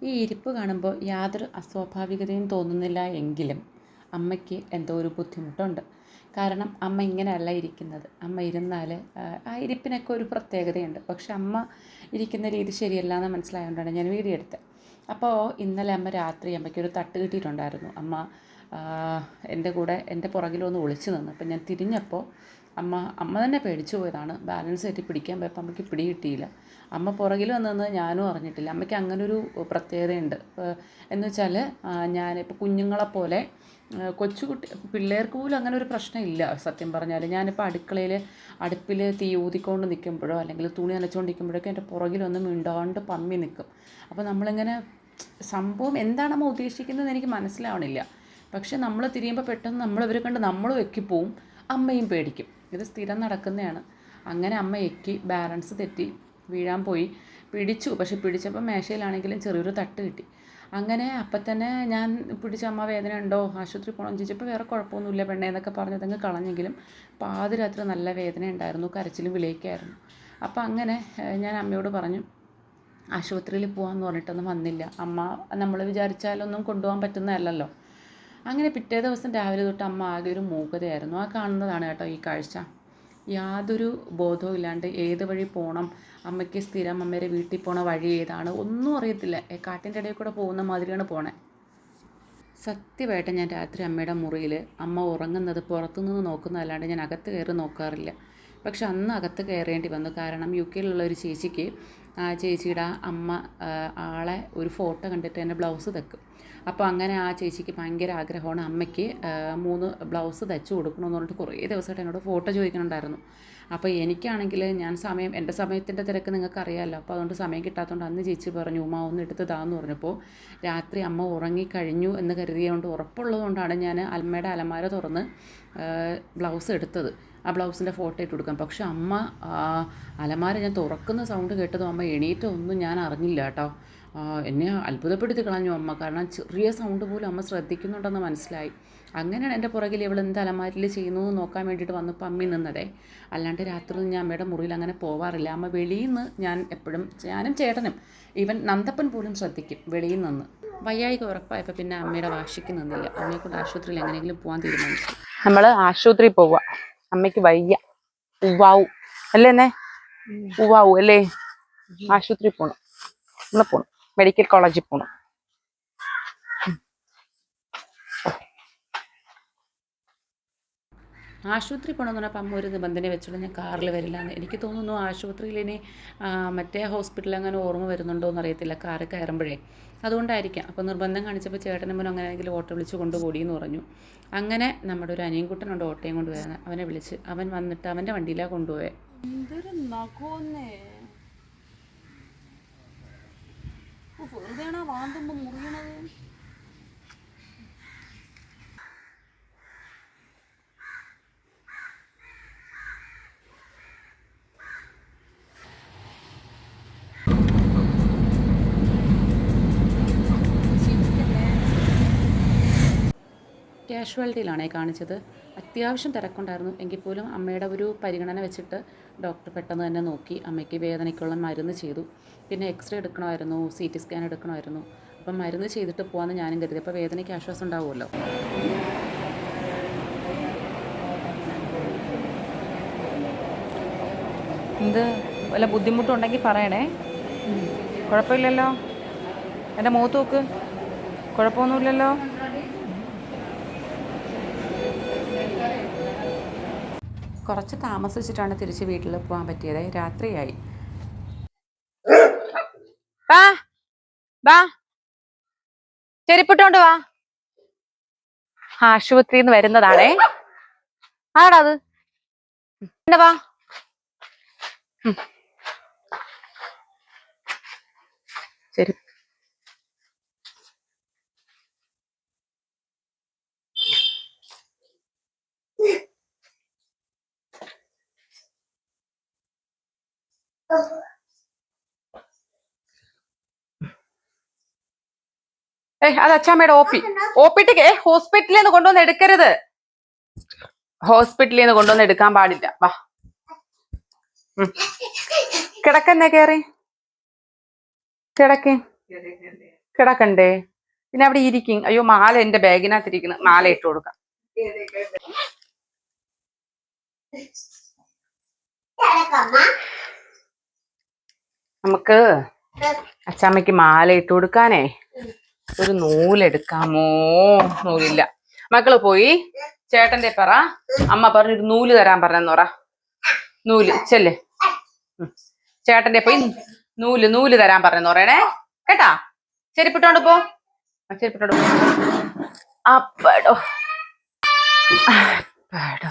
ഈ ഇരിപ്പ് കാണുമ്പോൾ യാതൊരു അസ്വാഭാവികതയും തോന്നുന്നില്ല എങ്കിലും അമ്മയ്ക്ക് എന്തോ ഒരു ബുദ്ധിമുട്ടുണ്ട്. കാരണം അമ്മ ഇങ്ങനെയല്ല ഇരിക്കുന്നത്. അമ്മ ഇരുന്നാൽ ആ ഇരിപ്പിനൊക്കെ ഒരു പ്രത്യേകതയുണ്ട്. പക്ഷെ അമ്മ ഇരിക്കുന്ന രീതി ശരിയല്ല എന്ന് മനസ്സിലായതുകൊണ്ടാണ് ഞാൻ വീഡിയോ എടുത്തത്. അപ്പോൾ ഇന്നലെ അമ്മ രാത്രി അമ്മയ്ക്കൊരു തട്ട് കിട്ടിയിട്ടുണ്ടായിരുന്നു. അമ്മ എൻ്റെ കൂടെ എൻ്റെ പുറകിലൊന്ന് ഒളിച്ചു നിന്നു. അപ്പം ഞാൻ തിരിഞ്ഞപ്പോൾ അമ്മ തന്നെ പേടിച്ചു പോയതാണ്. ബാലൻസ് തെറ്റി പിടിക്കാൻ പോയപ്പോൾ അമ്മയ്ക്ക് പിടി കിട്ടിയില്ല. അമ്മ പുറകിൽ വന്നതെന്ന് ഞാനും അറിഞ്ഞിട്ടില്ല. അമ്മയ്ക്ക് അങ്ങനൊരു പ്രത്യേകതയുണ്ട്. എന്ന് വെച്ചാൽ ഞാനിപ്പോൾ കുഞ്ഞുങ്ങളെപ്പോലെ കൊച്ചുകുട്ടി പിള്ളേർക്ക് പോലും അങ്ങനെ ഒരു പ്രശ്നമില്ല സത്യം പറഞ്ഞാൽ. ഞാനിപ്പോൾ അടുപ്പിൽ തീ ഊതിക്കൊണ്ട് നിൽക്കുമ്പോഴോ അല്ലെങ്കിൽ തുണി നനച്ചുകൊണ്ടിരിക്കുമ്പോഴൊക്കെ എൻ്റെ പുറകിലൊന്നും മിണ്ടാണ്ട് പമ്മി നിൽക്കും. അപ്പോൾ നമ്മളിങ്ങനെ സംഭവം എന്താണ് അമ്മ ഉദ്ദേശിക്കുന്നതെന്ന് എനിക്ക് മനസ്സിലാവണില്ല. പക്ഷെ നമ്മൾ തിരിയുമ്പോൾ പെട്ടെന്ന് ഇവരെ കണ്ട് നമ്മളും എക്കിപ്പോവും, അമ്മയും പേടിക്കും. ഇത് സ്ഥിരം നടക്കുന്നതാണ്. അങ്ങനെ അമ്മ എക്കി ബാലൻസ് തെറ്റി വീഴാൻ പോയി. പിടിച്ചു. പക്ഷെ പിടിച്ചപ്പോൾ മേശയിലാണെങ്കിലും ചെറിയൊരു തട്ട് കിട്ടി. അങ്ങനെ അപ്പം തന്നെ ഞാൻ പിടിച്ച അമ്മ വേദന ഉണ്ടോ, ആശുപത്രി പോകണം ചോദിച്ചപ്പോൾ വേറെ കുഴപ്പമൊന്നുമില്ല പെണ്ണേ എന്നൊക്കെ പറഞ്ഞതങ്ങ് കളഞ്ഞെങ്കിലും പാതിരാത്രി നല്ല വേദന ഉണ്ടായിരുന്നു, കരച്ചിലും വിളിയൊക്കെയായിരുന്നു. അപ്പോൾ അങ്ങനെ ഞാൻ അമ്മയോട് പറഞ്ഞു ആശുപത്രിയിൽ പോകാമെന്ന് പറഞ്ഞിട്ടൊന്നും വന്നില്ല. അമ്മ നമ്മൾ വിചാരിച്ചാലൊന്നും കൊണ്ടുപോകാൻ പറ്റുന്നതല്ലല്ലോ. അങ്ങനെ പിറ്റേ ദിവസം രാവിലെ തൊട്ട് അമ്മ ആകെ ഒരു മൂകതയായിരുന്നു. ആ കാണുന്നതാണ് കേട്ടോ ഈ കാഴ്ച. യാതൊരു ബോധവും ഇല്ലാണ്ട് ഏത് വഴി പോകണം, അമ്മയ്ക്ക് സ്ഥിരം അമ്മയുടെ വീട്ടിൽ പോണ വഴി ഏതാണ് ഒന്നും അറിയത്തില്ല. കാട്ടിൻ്റെ ഇടയിൽ കൂടെ പോകുന്ന മാതിരിയാണ് പോണേ. സത്യമായിട്ട് ഞാൻ രാത്രി അമ്മയുടെ മുറിയിൽ അമ്മ ഉറങ്ങുന്നത് പുറത്തുനിന്ന് നോക്കുന്നതല്ലാണ്ട് ഞാൻ അകത്ത് കയറി നോക്കാറില്ല. പക്ഷെ അന്ന് അകത്ത് കയറേണ്ടി വന്നു. കാരണം യു കെയിലുള്ള ഒരു ചേച്ചിക്ക് ആ ചേച്ചിയുടെ അമ്മ ആളെ ഒരു ഫോട്ടോ കണ്ടിട്ട് എൻ്റെ ബ്ലൗസ് തയ്ക്കും. അപ്പോൾ അങ്ങനെ ആ ചേച്ചിക്ക് ഭയങ്കര ആഗ്രഹമാണ് അമ്മയ്ക്ക് 3 ബ്ലൗസ് തയ്ച്ചു കൊടുക്കണമെന്ന് പറഞ്ഞിട്ട് കുറേ ദിവസമായിട്ട് എന്നോട് ഫോട്ടോ ചോദിക്കുന്നുണ്ടായിരുന്നു. അപ്പോൾ എനിക്കാണെങ്കിൽ എൻ്റെ സമയത്തിൻ്റെ തിരക്ക് നിങ്ങൾക്കറിയാമല്ലോ. അപ്പോൾ അതുകൊണ്ട് സമയം കിട്ടാത്തതുകൊണ്ട് അന്ന് ചേച്ചി പറഞ്ഞു ഉമ്മ ഒന്ന് എടുത്ത് താന്ന് പറഞ്ഞപ്പോൾ രാത്രി അമ്മ ഉറങ്ങിക്കഴിഞ്ഞു എന്ന് കരുതിയതുകൊണ്ട് ഉറപ്പുള്ളതുകൊണ്ടാണ് ഞാൻ അമ്മയുടെ അലമാര തുറന്ന് ബ്ലൗസ് എടുത്തത്. ആ ബ്ലൗസിൻ്റെ ഫോട്ടോ ഇട്ട് കൊടുക്കാം. പക്ഷെ അമ്മ അലമാര ഞാൻ തുറക്കുന്ന സൗണ്ട് കേട്ടതും അമ്മ എണീറ്റൊന്നും ഞാൻ അറിഞ്ഞില്ല കേട്ടോ. എന്നെ അത്ഭുതപ്പെടുത്തി കളഞ്ഞു അമ്മ. കാരണം ചെറിയ സൗണ്ട് പോലും അമ്മ ശ്രദ്ധിക്കുന്നുണ്ടെന്ന് മനസ്സിലായി. അങ്ങനെയാണ് എൻ്റെ പുറകിൽ എന്ത് അലമാരിൽ ചെയ്യുന്നു എന്ന് നോക്കാൻ വേണ്ടിയിട്ട് വന്നപ്പോൾ അമ്മി നിന്നതേ. അല്ലാണ്ട് രാത്രി ഞാൻ അമ്മയുടെ മുറിയിൽ അങ്ങനെ പോവാറില്ല. അമ്മ വെളിയിൽ നിന്ന് ഞാനും ചേട്ടനും ഈവൻ നന്ദപ്പൻ പോലും ശ്രദ്ധിക്കും വെളിയിൽ നിന്ന്. വയ്യായിക ഉറപ്പായപ്പോൾ പിന്നെ അമ്മയുടെ വാശിക്ക് നിന്നില്ല. അമ്മയെക്കൊണ്ട് ആശുപത്രിയിൽ എങ്ങനെയെങ്കിലും പോകാൻ തീരുമാനിച്ചു. നമ്മൾ ആശുപത്രിയിൽ പോവുക. അമ്മയ്ക്ക് വയ്യ, ഉവാവു അല്ലേ, ഉവാവു അല്ലേ. ആശുപത്രിയിൽ പോകണം, നമ്മൾ പോകണം, മെഡിക്കൽ കോളേജിൽ പോകണം. ആശുപത്രി പോകണമെന്ന് പറഞ്ഞപ്പോൾ അമ്മ ഒരു നിബന്ധന വെച്ചോളൂ, ഞാൻ കാറിൽ വരില്ല എന്ന്. എനിക്ക് തോന്നുന്നു ആശുപത്രിയിൽ ഇനി മറ്റേ ഹോസ്പിറ്റലിൽ അങ്ങനെ ഓർമ്മ വരുന്നുണ്ടോ എന്നറിയത്തില്ല, കാറ് കയറുമ്പോഴേ. അതുകൊണ്ടായിരിക്കാം. അപ്പോൾ നിർബന്ധം കാണിച്ചപ്പോൾ ചേട്ടനും അങ്ങനെയെങ്കിലും ഓട്ടോ വിളിച്ച് കൊണ്ടുകൂടിയെന്ന് പറഞ്ഞു. അങ്ങനെ നമ്മുടെ ഒരു അനിയൻകുട്ടനുണ്ട് ഓട്ടോയും കൊണ്ടുപോയത്. അവനെ വിളിച്ച് അവൻ വന്നിട്ട് അവൻ്റെ വണ്ടിയിലാണ് കൊണ്ടുപോയത്. എന്തൊരു നഖോന്നേ, വെറുതെയാണോ വാന്തുമ്പോൾ മുറിയണത്. കാഷ്വാലിറ്റിയിലാണേ കാണിച്ചത്. അത്യാവശ്യം തിരക്കുണ്ടായിരുന്നു. എങ്കിൽ പോലും അമ്മയുടെ ഒരു പരിഗണന വെച്ചിട്ട് ഡോക്ടർ പെട്ടെന്ന് തന്നെ നോക്കി അമ്മയ്ക്ക് വേദനയ്ക്കുള്ള മരുന്ന് ചെയ്തു. പിന്നെ എക്സ്റേ എടുക്കണമായിരുന്നു, CT സ്കാൻ എടുക്കണമായിരുന്നു. അപ്പം മരുന്ന് ചെയ്തിട്ട് പോകാമെന്ന് ഞാനും കരുതി. അപ്പോൾ വേദനയ്ക്ക് ആശ്വാസം ഉണ്ടാവുമല്ലോ. എന്ത് വല്ല ബുദ്ധിമുട്ടുണ്ടെങ്കിൽ പറയണേ. കുഴപ്പമില്ലല്ലോ, എൻ്റെ മുഖത്ത് നോക്ക്, കുഴപ്പമൊന്നുമില്ലല്ലോ. കുറച്ച് താമസിച്ചിട്ടാണ് തിരിച്ച് വീട്ടിൽ പോകാൻ പറ്റിയത്. രാത്രിയായി. ചെരിപ്പിട്ടോണ്ട് വാ. ആശുപത്രിയിൽ നിന്ന് വരുന്നതാണേ. ആടാത് വാ. ശരി. അത് അച്ഛാമ്മയുടെ ഓപ്പിട്ട് ഹോസ്പിറ്റലിൽ നിന്ന് കൊണ്ടുവന്ന് എടുക്കരുത്. ഹോസ്പിറ്റലിൽ നിന്ന് കൊണ്ടുവന്ന് എടുക്കാൻ പാടില്ല. വാ, കിടക്കുന്നേ, കേറി കിടക്കേ. കിടക്കണ്ടേ? പിന്നെ അവിടെ ഇരിക്കും. അയ്യോ മാല എന്റെ ബാഗിനകത്തിരിക്കുന്നു, മാല ഇട്ട് കൊടുക്കാം. നമുക്ക് അച്ചാമ്മയ്ക്ക് മാല ഇട്ട് കൊടുക്കാനേ ഒരു നൂലെടുക്കാമോ? നൂലില്ല. മക്കള് പോയി ചേട്ടന്റെ പറ, അമ്മ പറഞ്ഞൊരു നൂല് തരാൻ പറഞ്ഞെന്ന് പറ. നൂല് ചെല്ലേ, ചേട്ടന്റെ പോയി നൂല് തരാൻ പറഞ്ഞെന്ന് പറയണേ കേട്ടാ. ചെരുപ്പിട്ടോണ്ട് പോ, ചെരുപ്പിട്ടോണ്ട് പോ. അപ്പടോ അപ്പടോ.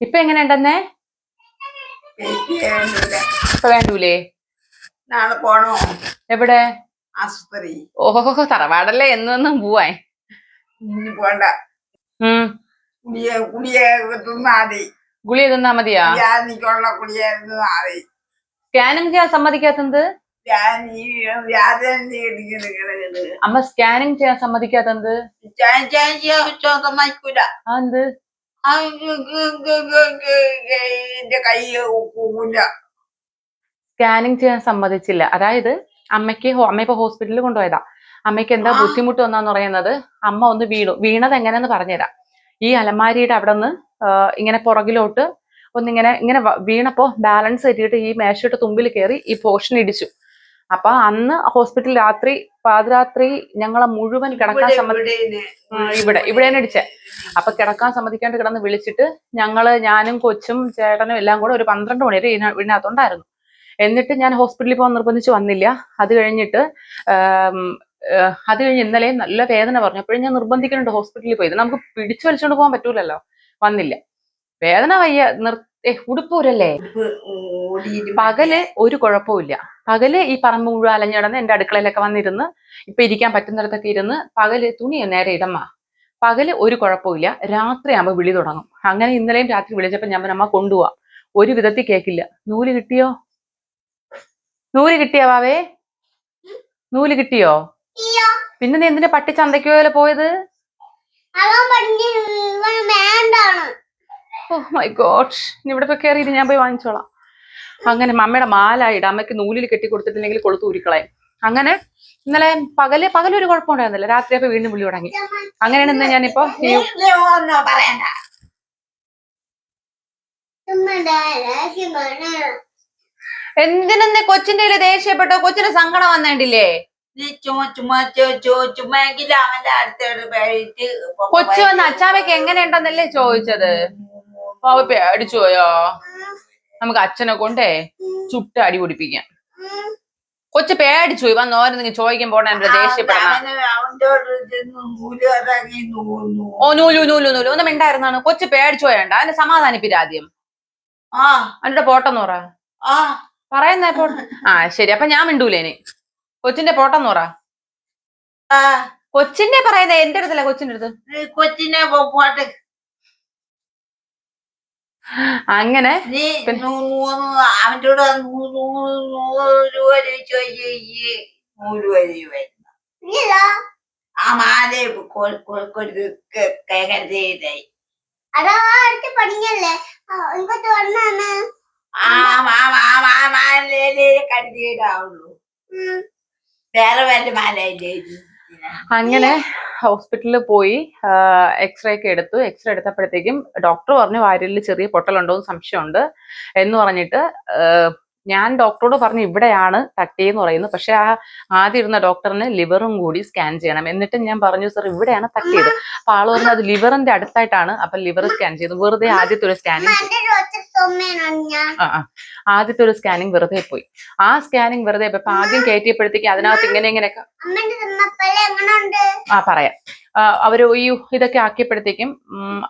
ഇപ്പൊ എങ്ങനെയുണ്ടെന്നേ? ഇപ്പൊ വേണ്ടൂലേ? നാളെ പോണോ? എവിടെ? ആശുപത്രി. ഓഹോ തറവാടല്ലേ, എന്നും പോവാൻ. ഇനി പോണ്ട. ഗുളിക തിന്നാ മതി. ഗുളിക തിന്നാ മതിയാ? വ്യാധിക്കുള്ള ഗുളിക തിന്നാ മതി. സ്കാനിങ് ചെയ്യാൻ സമ്മതിക്കാത്തത്? അമ്മ സ്കാനിങ് ചെയ്യാൻ സമ്മതിക്കാത്തത്? സമ്മതിക്കൂല. എന്ത്? എന്റെ കൈ പോകൂല. സ്കാനിങ് ചെയ്യാൻ സമ്മതിച്ചില്ല. അതായത് അമ്മ ഇപ്പൊ ഹോസ്പിറ്റലിൽ കൊണ്ടുപോയതാ. അമ്മയ്ക്ക് എന്താ ബുദ്ധിമുട്ട് വന്നാന്ന് പറയുന്നത്, അമ്മ ഒന്ന് വീണത് എങ്ങനെയെന്ന് പറഞ്ഞുതരാം. ഈ അലമാരിയുടെ അവിടെ നിന്ന് ഇങ്ങനെ പുറകിലോട്ട് ഇങ്ങനെ വീണപ്പോ ബാലൻസ് തെറ്റിയിട്ട് ഈ മേശയുടെ തുമ്പിൽ കയറി ഈ പോർഷൻ ഇടിച്ചു. അപ്പൊ അന്ന് ഹോസ്പിറ്റൽ പാതിരാത്രി ഞങ്ങളെ മുഴുവൻ കിടക്കാൻ ഇവിടെയാണ് ഇടിച്ചേ. അപ്പൊ കിടക്കാൻ സമ്മതിക്കാണ്ട് കിടന്ന് വിളിച്ചിട്ട് ഞാനും കൊച്ചും ചേട്ടനും എല്ലാം കൂടെ ഒരു 12 മണി വരെ വീടിനകത്തുണ്ടായിരുന്നു. എന്നിട്ട് ഞാൻ ഹോസ്പിറ്റലിൽ പോകാൻ നിർബന്ധിച്ച് വന്നില്ല. അത് കഴിഞ്ഞ് ഇന്നലെ നല്ല വേദന പറഞ്ഞു. അപ്പോഴും ഞാൻ നിർബന്ധിക്കുന്നുണ്ട് ഹോസ്പിറ്റലിൽ പോയി. നമുക്ക് പിടിച്ചു വലിച്ചുകൊണ്ട് പോകാൻ പറ്റൂലല്ലോ. വന്നില്ല. വേദന വയ്യ, ഉടുപ്പൂരല്ലേ. പകല് ഒരു കുഴപ്പമില്ല. പകല് ഈ പറമ്പ് മുഴുവൻ അലഞ്ഞിടന്ന് എന്റെ അടുക്കളയിലൊക്കെ വന്നിരുന്ന് ഇപ്പൊ ഇരിക്കാൻ പറ്റുന്നിടത്തൊക്കെ ഇരുന്ന് പകല് തുണി നേരെ ഇടമ്മ. പകല് ഒരു കുഴപ്പമില്ല. രാത്രി ആകുമ്പോ വിളി തുടങ്ങും. അങ്ങനെ ഇന്നലെയും രാത്രി വിളിച്ചപ്പോ ഞാൻ അമ്മ കൊണ്ടുപോവാ. ഒരു വിധത്തിൽ കേക്കില്ല. നൂല് കിട്ടിയോ? നൂല് കിട്ടിയോ വാവേ? നൂല് കിട്ടിയോ? പിന്നെ നീ എന്തിനാ പട്ടി ചന്തയ്ക്കോ പോയത്? ഓ മൈ ഗോഡ്, ഇവിടെ ഇപ്പൊ കയറിയിട്ട് ഞാൻ പോയി വാങ്ങിച്ചോളാം. അങ്ങനെ അമ്മയുടെ മാല അമ്മയ്ക്ക് നൂലിൽ കെട്ടി കൊടുത്തിട്ടില്ലെങ്കിൽ കൊളുത്ത് ഊരിക്കളയും. അങ്ങനെ ഇന്നലെ പകലൊരു കുഴപ്പമുണ്ടായിരുന്നില്ല. രാത്രിയപ്പോ വീണ്ടും വിളി തുടങ്ങി. അങ്ങനെയാണ് ഇന്ന് ഞാനിപ്പോ എന്തിനെന്നെ കൊച്ചിന്റെ ദേഷ്യപ്പെട്ടോ? കൊച്ചിന് സങ്കടം വന്നേണ്ടില്ലേ? കൊച്ചു വന്ന് അച്ചാമ്മയ്ക്ക് എങ്ങനെയുണ്ടെന്നല്ലേ ചോദിച്ചത്. പാവ പേടിച്ചു പോയോ? നമുക്ക് അച്ഛനെ കൊണ്ടേ ചുട്ട് അടി പൊടിപ്പിക്കാം. കൊച്ചു പേടിച്ചു പോയി. വന്ന് ഓരോന്നെങ്കിൽ ചോദിക്കാൻ പോണ ദേഷ്യപ്പെടണം. ഓ നൂല് ഒന്നും മിണ്ടായിരുന്നാണ്. കൊച്ചു പേടിച്ചു പോയണ്ട. അതിന് സമാധാനിപ്പിരാദ്യം. അതിന്റെ പോട്ടെന്ന് പറ. പറയുന്നേ പോട്ടെ. ശരി, അപ്പൊ ഞാൻ മിണ്ടൂലേന്. കൊച്ചിന്റെ പോട്ടെന്ന് പറ. കൊച്ചിന്റെ പറയുന്നേ, എന്റെ അടുത്തല്ല, കൊച്ചിന്റെ അടുത്ത്. കൊച്ചിനെ പോട്ടെ. അങ്ങനെ അവൻ്റെ കൂടെ ആ മാല കോഴിക്കോട് കൈകരുതായി. കരുതിയിടാവുള്ളൂ. വേറെ വല്ല മാലയില്ലേ? അങ്ങനെ ഹോസ്പിറ്റലിൽ പോയി എക്സ്റേ ഒക്കെ എടുത്തു. എക്സ്റേ എടുത്തപ്പോഴത്തേക്കും ഡോക്ടർ പറഞ്ഞു വാരിയലിൽ ചെറിയ പൊട്ടലുണ്ടോ എന്ന് സംശയമുണ്ട് എന്ന് പറഞ്ഞിട്ട് ഞാൻ ഡോക്ടറോട് പറഞ്ഞു ഇവിടെയാണ് തട്ടിയെന്ന് പറയുന്നു. പക്ഷെ ആദ്യം ഇരുന്ന ഡോക്ടറിന് ലിവറും കൂടി സ്കാൻ ചെയ്യണം. എന്നിട്ട് ഞാൻ പറഞ്ഞു സർ ഇവിടെയാണ് തട്ടിയത്. അപ്പൊ ആള് പറഞ്ഞു അത് ലിവറിന്റെ അടുത്തായിട്ടാണ്. അപ്പൊ ലിവർ സ്കാൻ ചെയ്തു. വെറുതെ ആദ്യത്തെ ഒരു സ്കാനിങ് വെറുതെ പോയി. ആ സ്കാനിങ് വെറുതെ പോയി. ആദ്യം കയറ്റിയപ്പോഴത്തേക്ക് അതിനകത്ത് ഇങ്ങനെയൊക്കെ പറയാം. അവര് ഇതൊക്കെ ആക്കിയപ്പോഴത്തേക്കും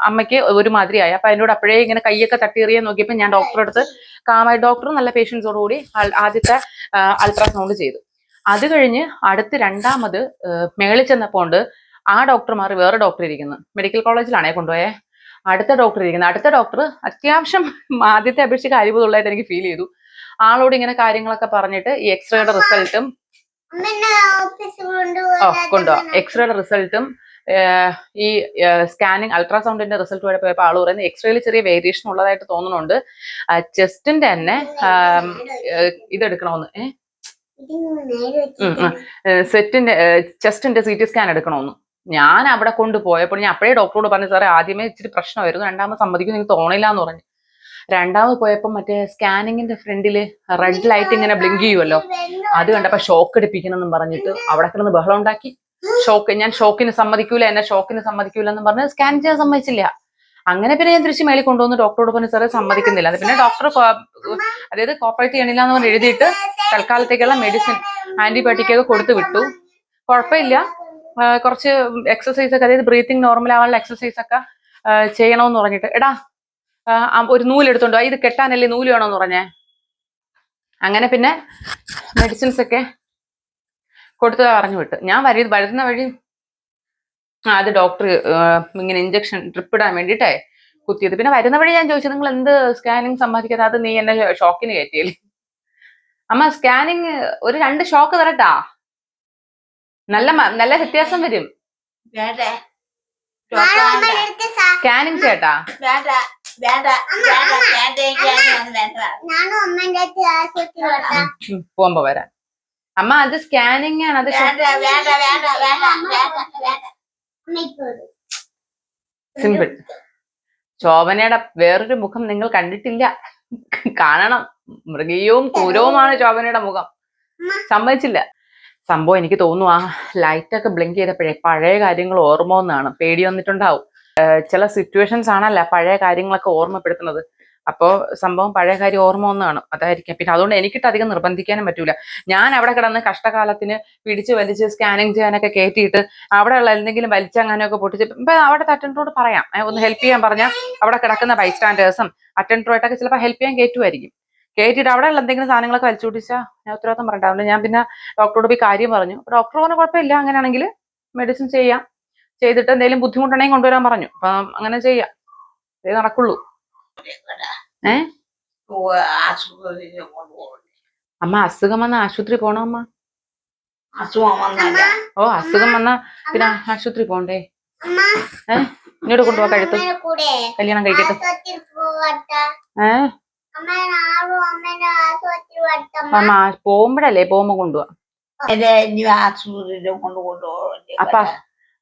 അമ്മയ്ക്ക് ഒരുമാതിരിയായി. അപ്പൊ അതിനോട് അപ്പോഴേ ഇങ്ങനെ കൈയൊക്കെ തട്ടിയെറിയാൻ നോക്കിയപ്പോ ഞാൻ ഡോക്ടറെ അടുത്ത് കാമായി, ഡോക്ടർ നല്ല പേഷ്യൻസോടുകൂടി ആദ്യത്തെ അൾട്രാസൗണ്ട് ചെയ്തു. അത് കഴിഞ്ഞ് അടുത്ത് രണ്ടാമത് മേളിൽ ചെന്നപ്പോണ്ട് ആ ഡോക്ടർ മാറി വേറെ ഡോക്ടർ ഇരിക്കുന്നു. മെഡിക്കൽ കോളേജിലാണേ കൊണ്ടുപോയേ. അടുത്ത ഡോക്ടർ ഇരിക്കുന്നത്. അടുത്ത ഡോക്ടർ അത്യാവശ്യം ആദ്യത്തെ അപേക്ഷിച്ച് കഴിവുള്ളതായിട്ട് എനിക്ക് ഫീൽ ചെയ്തു. ആളോട് ഇങ്ങനെ കാര്യങ്ങളൊക്കെ പറഞ്ഞിട്ട് ഈ എക്സ്റേയുടെ റിസൾട്ടും കൊണ്ടുപോവാം. എക്സ്റേയുടെ റിസൾട്ടും ഈ സ്കാനിങ് അൾട്രാസൗണ്ടിന്റെ റിസൾട്ട് വരെ പോയപ്പോൾ ആള് പറയുന്നത് എക്സ്റേയിൽ ചെറിയ വേരിയേഷൻ ഉള്ളതായിട്ട് തോന്നുന്നുണ്ട്. ചെസ്റ്റിന്റെ തന്നെ ഇതെടുക്കണമെന്ന്. സെറ്റിന്റെ ചെസ്റ്റിന്റെ CT സ്കാൻ എടുക്കണമെന്ന്. ഞാൻ അവിടെ കൊണ്ടുപോയപ്പോൾ ഞാൻ അപ്പോഴേ ഡോക്ടറോട് പറഞ്ഞു, സാറേ ആദ്യമേ ഇച്ചിരി പ്രശ്നമായിരുന്നു, രണ്ടാമത് സമ്മതിക്കും എനിക്ക് തോന്നില്ല എന്ന് പറഞ്ഞു. രണ്ടാമത് പോയപ്പോൾ മറ്റേ സ്കാനിങ്ങിന്റെ ഫ്രണ്ടില് റെഡ് ലൈറ്റ് ഇങ്ങനെ ബ്ലിങ്ക് ചെയ്യുമല്ലോ, അത് കണ്ടപ്പോ ഷോക്ക് അടിപ്പിക്കണമെന്നും പറഞ്ഞിട്ട് അവിടെ കിടന്ന് ബഹളം ഉണ്ടാക്കി. ഞാൻ ഷോക്കിന് സമ്മതിക്കൂല, എന്നെ ഷോക്കിന് സമ്മതിക്കൂല എന്ന് പറഞ്ഞ് സ്കാൻ ചെയ്യാൻ സമ്മതിച്ചില്ല. അങ്ങനെ പിന്നെ ഞാൻ തിരിച്ച് മേളിൽ കൊണ്ടുവന്ന് ഡോക്ടറോട് പറഞ്ഞു, സാറേ സമ്മതിക്കുന്നില്ല. അത് പിന്നെ ഡോക്ടർ അതായത് കോപ്പറേറ്റ് ചെയ്യണില്ല എന്ന് പറഞ്ഞ് എഴുതിയിട്ട് തൽക്കാലത്തേക്കുള്ള മെഡിസിൻ ആന്റിബയോട്ടിക് ഒക്കെ കൊടുത്തു വിട്ടു. കുഴപ്പമില്ല, കുറച്ച് എക്സസൈസ് ഒക്കെ, അതായത് ബ്രീത്തിങ് നോർമൽ ആവാനുള്ള എക്സസൈസ് ഒക്കെ ചെയ്യണമെന്ന് പറഞ്ഞിട്ട്, എടാ ഒരു നൂലെടുത്തോണ്ടോ, ഇത് കെട്ടാനല്ലേ നൂല് വേണമെന്ന് പറഞ്ഞേ. അങ്ങനെ പിന്നെ മെഡിസിൻസ് ഒക്കെ കൊടുത്തു പറഞ്ഞു വിട്ടു. ഞാൻ വരുന്ന വഴി അത് ഡോക്ടർ ഇങ്ങനെ ഇഞ്ചക്ഷൻ ട്രിപ്പ് ഇടാൻ വേണ്ടിയിട്ടേ കുത്തിയത്. പിന്നെ വരുന്ന വഴി ഞാൻ ചോദിച്ചു, നിങ്ങൾ എന്ത് സ്കാനിങ് സമ്മതിക്കാതെ, അത് നീ എന്നെ ഷോക്കിന് കയറ്റിയല്ലേ. അമ്മ സ്കാനിങ് ഒരു 2 ഷോക്ക് തരട്ടാ, നല്ല വ്യത്യാസം വരും. സ്കാനിങ് ചേട്ടാ പോകുമ്പോ വരാം. അമ്മ അത് സ്കാനിങ് ആണ്, അത് സിമ്പിൾ. ശോഭനയുടെ വേറൊരു മുഖം നിങ്ങൾ കണ്ടിട്ടില്ല, കാണണം. മൃഗീയവും ക്രൂരവുമാണ് ശോഭനയുടെ മുഖം. സമ്മതിച്ചില്ല. സംഭവം എനിക്ക് തോന്നുന്നു ആ ലൈറ്റ് ഒക്കെ ബ്ലിങ്ക് ചെയ്തപ്പോഴേ പഴയ കാര്യങ്ങൾ ഓർമ്മ വന്നാണ്. പേടി വന്നിട്ടുണ്ടാവും. ചില സിറ്റുവേഷൻസ് ആണല്ല പഴയ കാര്യങ്ങളൊക്കെ ഓർമ്മപ്പെടുത്തുന്നത്. അപ്പോൾ സംഭവം പഴയ കാര്യം ഓർമ്മ വന്നാണ്, അതായിരിക്കും. പിന്നെ അതുകൊണ്ട് എനിക്കിട്ട് അധികം നിർബന്ധിക്കാനും പറ്റൂല. ഞാൻ അവിടെ കിടന്ന് കഷ്ടകാലത്തിന് പിടിച്ച് വലിച്ച് സ്കാനിങ് ചെയ്യാനൊക്കെ കയറ്റിയിട്ട് അവിടെയുള്ള എന്തെങ്കിലും വലിച്ചങ്ങാനൊക്കെ പൊട്ടിച്ച് ഇപ്പൊ അവിടെ അറ്റൻഡറോട് പറയാം, ഒന്ന് ഹെൽപ്പ് ചെയ്യാൻ പറഞ്ഞാൽ അവിടെ കിടക്കുന്ന ബൈസ്റ്റാൻഡേഴ്സും അറ്റൻഡറുമായിട്ടൊക്കെ ചിലപ്പോൾ ഹെൽപ്പ് ചെയ്യാൻ കയറ്റുമായിരിക്കും. കയറ്റിയിട്ട് അവിടെയുള്ള എന്തെങ്കിലും സാധനങ്ങളൊക്കെ വലിച്ചു പൊട്ടിച്ചാൽ ഞാൻ ഉത്തരവാദിത്തം പറയണ്ടാവുണ്ട്. ഞാൻ പിന്നെ ഡോക്ടറോട് പോയി കാര്യം പറഞ്ഞു. ഡോക്ടർ പറഞ്ഞു കുഴപ്പമില്ല, അങ്ങനെയാണെങ്കിൽ മെഡിസിൻ ചെയ്യാം, ചെയ്തിട്ട് എന്തെങ്കിലും ബുദ്ധിമുട്ടുണ്ടെങ്കിൽ കൊണ്ടുവരാൻ പറഞ്ഞു. അപ്പം അങ്ങനെ ചെയ്യാം, ഇതേ നടക്കുള്ളൂ. അമ്മ അസുഖം വന്ന ആശുപത്രി പോണോ അമ്മ? ഓ അസുഖം വന്നാ പിന്നെ ആശുപത്രി പോണ്ടേ? ഇങ്ങോട്ട് കൊണ്ടുപോവാ, കഴുത്ത് കല്യാണം കഴിക്കട്ടെ. അമ്മ പോകുമ്പോഴല്ലേ, പോകുമ്പോ കൊണ്ടുപോവാ.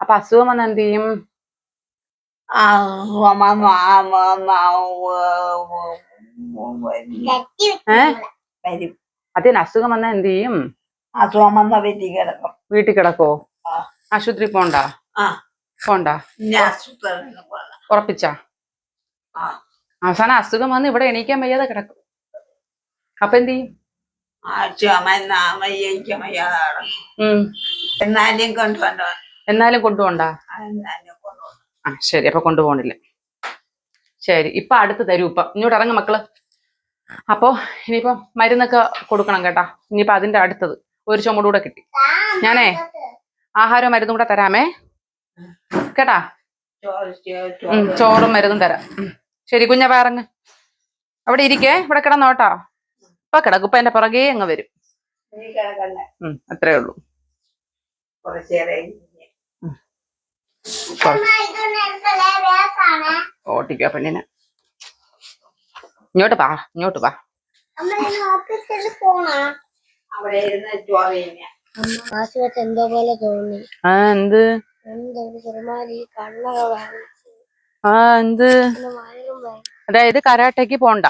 അപ്പൊ അസുഖം വന്ന എന്ത് ചെയ്യും? അതിന് അസുഖം വന്ന എന്ത് ചെയ്യും? വീട്ടിൽ കിടക്കോ? ആശുപത്രി പോണ്ട? ഉറപ്പിച്ചാ? അവസാനം അസുഖം വന്ന് ഇവിടെ എണീക്കാൻ വയ്യാതെ കിടക്കും. അപ്പൊ എന്ത് ചെയ്യും? എന്നാലും കൊണ്ടുപോണ്ട? ആ ശരി, അപ്പൊ കൊണ്ടുപോകണില്ല. ശരി, ഇപ്പൊ അടുത്ത് തരൂ. ഇപ്പൊ ഇങ്ങോട്ട് ഇറങ്ങും മക്കള്. അപ്പോ ഇനിയിപ്പോ മരുന്നൊക്കെ കൊടുക്കണം കേട്ടാ. ഇനിയിപ്പോ അതിന്റെ അടുത്തത് ഒരു ചുമട് കൂടെ കിട്ടി. ഞാനേ ആഹാരവും മരുന്നും കൂടെ തരാമേ കേട്ടാ. ചോറും മരുന്നും തരാം. ശരി കുഞ്ഞപ്പ ഇറങ്ങ്. അവിടെ ഇരിക്കേ, ഇവിടെ കിടന്നോട്ടോ. ഇപ്പൊ കിടക്കും, ഇപ്പൊ എന്റെ പുറകെ അങ്ങ് വരും. അത്രേ ഉള്ളൂ. ഓട്ടിക്കോ പെണ്ണിനെ. ഇങ്ങോട്ട് പാ. എന്തോ പോലെ തോന്നി. എന്ത്? എന്ത്? അതായത് കരാട്ടയ്ക്ക് പോണ്ട?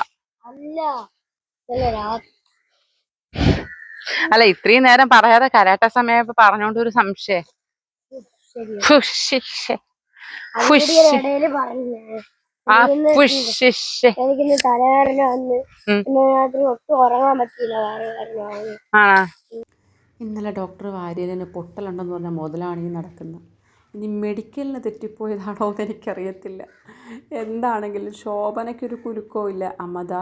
അല്ല ഇത്രയും നേരം പറയാതെ കരാട്ട സമയം പറഞ്ഞോണ്ട് ഒരു സംശയം. എനിക്കിന്ന് തലവേദന വന്ന് രാത്രി ഒട്ടും ഉറങ്ങാൻ പറ്റിയില്ല. ഇന്നലെ ഡോക്ടർ വാര്യലിന് പൊട്ടലുണ്ടെന്ന് പറഞ്ഞ മുതലാണ് ഈ നടക്കുന്നത്. ഇനി മെഡിക്കലിന് തെറ്റിപ്പോയതാണോ എന്ന് എനിക്കറിയത്തില്ല. എന്താണെങ്കിലും ശോഭനയ്ക്കൊരു കുലുക്കവും ഇല്ല. അമത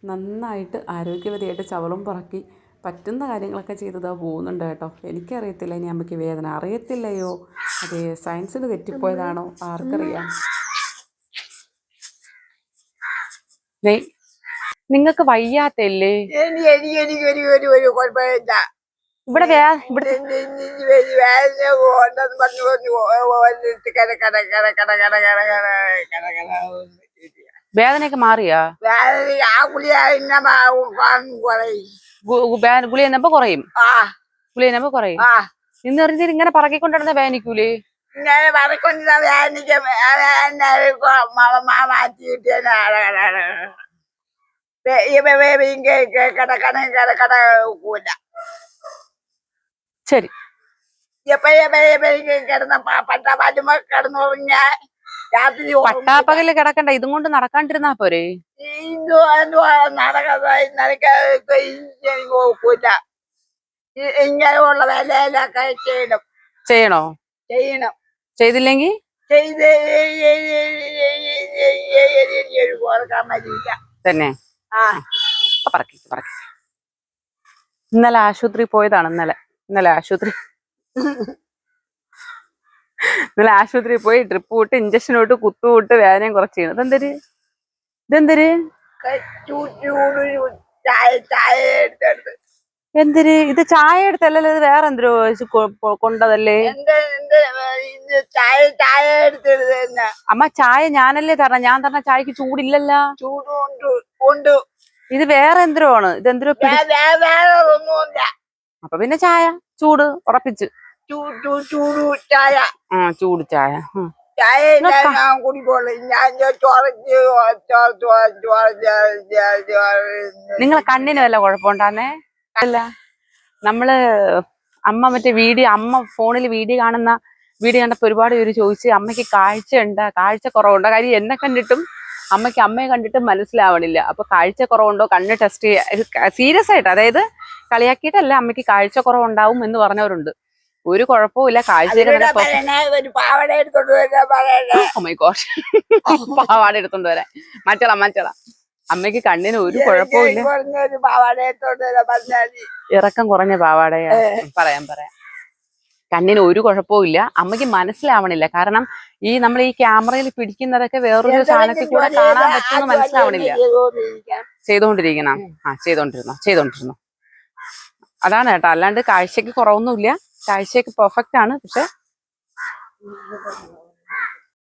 നന്നായിട്ട് ആരോഗ്യവതിയായിട്ട് ചവളും പറക്കി പറ്റുന്ന കാര്യങ്ങളൊക്കെ ചെയ്തതാ പോകുന്നുണ്ട് കേട്ടോ. എനിക്കറിയത്തില്ല ഇനി അമ്മയ്ക്ക് വേദന അറിയത്തില്ലയോ, അതെ സയൻസിന് തെറ്റിപ്പോയതാണോ ആർക്കറിയാം. നിങ്ങൾക്ക് വയ്യാത്തല്ലേ? ഇവിടെ വേദനയൊക്കെ മാറിയാ? വേദന ആ ഗുളിക ഇന്ന കുറയും. ഗുളിക എന്നപ്പോ കുറയും. ആ ഗുളിക എന്നപ്പോ കുറയും. ആ ഇന്ന് പറഞ്ഞിട്ട് ഇങ്ങനെ പറക്കിക്കൊണ്ടിരുന്ന വേദനിക്കൂലേ? ഇങ്ങനെ പറക്കൊണ്ടിരുന്ന വേദനിക്ക് മാറ്റി കിടക്കൂല. ശരി. കിടന്ന പട്ടാപ്പാറ്റുമ്പോ കിടന്നുറങ്ങിയ രാത്രി പട്ടാപ്പകല് കിടക്കണ്ട, ഇതും കൊണ്ട് നടക്കാണ്ടിരുന്നാ പോരെ? നോക്കൂല. ഇങ്ങനെയുള്ള വിലയിലൊക്കെ ചെയ്യണോ? ചെയ്യണം. ചെയ്തില്ലെങ്കിൽ ചെയ്ത് കൊടുക്കാൻ പറ്റില്ല തന്നെ. ആ പറക്കി. ഇന്നലെ ആശുപത്രി പോയതാണ്. ഇന്നലെ ആശുപത്രി പോയി ട്രിപ്പ് വിട്ട് ഇഞ്ചക്ഷൻ ഇട്ട് കുത്തുവിട്ട് വേദനയും കുറച്ച് ചെയ്യണം. ഇതെന്തര് ചായ എടുത്തെടുത്ത് എന്തിര്? ഇത് ചായ എടുത്തല്ലല്ലോ, ഇത് വേറെ എന്തോ കൊണ്ടതല്ലേ? ചായ എടുത്തെടുത്ത് തന്നെ. അമ്മ ചായ ഞാനല്ലേ തരണം, ഞാൻ തരണ ചായക്ക് ചൂടില്ലല്ലോ. ചൂടുണ്ട്. ഇത് വേറെ എന്തോ ആണ്. ഇതെന്തോ വേറെ ഒന്നുമില്ല. അപ്പൊ പിന്നെ ചായ ചൂട് ഉറപ്പിച്ച്. ചൂട് ചായ. ചൂട് ചായ. ചായ ഞാൻ കുടിക്കോളൂ. ഞാൻ നിങ്ങളെ കണ്ണിന് വല്ല കുഴപ്പമുണ്ടാന്നേ? അല്ല, നമ്മള് അമ്മ അമ്മ ഫോണിൽ വീഡിയോ കണ്ടപ്പോ ഒരുപാട് പേര് ചോദിച്ച് അമ്മയ്ക്ക് കാഴ്ച കുറവുണ്ടോ? കാര്യം എന്നെ കണ്ടിട്ടും അമ്മയെ കണ്ടിട്ടും മനസ്സിലാവണില്ല. അപ്പൊ കാഴ്ച കുറവുണ്ടോ, കണ്ണ് ടെസ്റ്റ് ചെയ്യുക സീരിയസ് ആയിട്ട്, അതായത് കളിയാക്കിയിട്ടല്ല, അമ്മയ്ക്ക് കാഴ്ച കുറവുണ്ടാവും എന്ന് പറഞ്ഞവരുണ്ട്. ഒരു കുഴപ്പമില്ല, ഒരു പാവട എടുത്തോണ്ട് പാവാട എടുത്തോണ്ട് വരാൻ മറ്റള അമ്മയ്ക്ക് കണ്ണിന് ഒരു കുഴപ്പമില്ല. ഒരു പാവാട എടുത്തോണ്ട് ഇറക്കം കുറഞ്ഞ പാവാടയാ. പറയാം. കണ്ണിന് ഒരു കുഴപ്പമില്ല. അമ്മയ്ക്ക് മനസ്സിലാവണില്ല. കാരണം നമ്മൾ ഈ ക്യാമറയിൽ പിടിക്കുന്നതൊക്കെ വേറൊരു സാധനത്തിൽ കൂടെ കാണാൻ പറ്റുമെന്ന് മനസ്സിലാവണില്ല. ചെയ്തോണ്ടിരിക്കണം. ചെയ്തോണ്ടിരുന്നു. അതാണ് കേട്ടോ, അല്ലാണ്ട് കാഴ്ചക്ക് കുറവൊന്നുമില്ല. കാഴ്ചയൊക്കെ പെർഫെക്റ്റ് ആണ്. പക്ഷെ